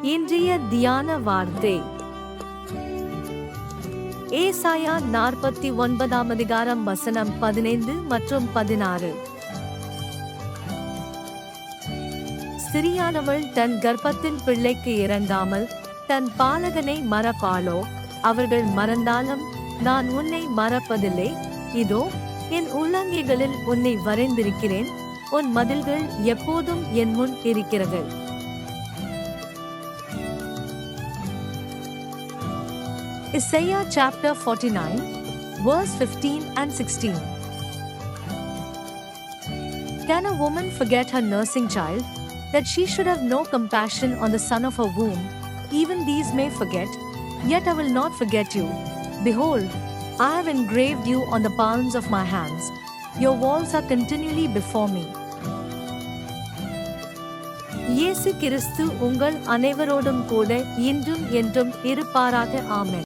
இன்றைய தியான வார்த்தை ஏசாயா 49 அதிகாரம் வசனம் 15 மற்றும் 16. சிறியானவள் தன் கர்ப்பத்தின் பிள்ளைக்கு இறங்காமல் தன் பாலகனை மறப்பாளோ? அவர்கள் மறந்தாலும் நான் உன்னை மறப்பதில்லை. இதோ என் உள்ளங்கைகளில் உன்னை வரைந்திருக்கிறேன். உன் மதில்கள் எப்போதும் என் முன் இருக்கிறது. Isaiah chapter 49, verse 15 and 16. Can a woman forget her nursing child, that she should have no compassion on the son of her womb? Even these may forget, yet I will not forget you. Behold, I have engraved you on the palms of my hands. Your walls are continually before me. இயேசு கிறிஸ்து உங்கள் அனைவரோடும் கூட இன்றும் என்றும் இருப்பாராக. ஆமென்.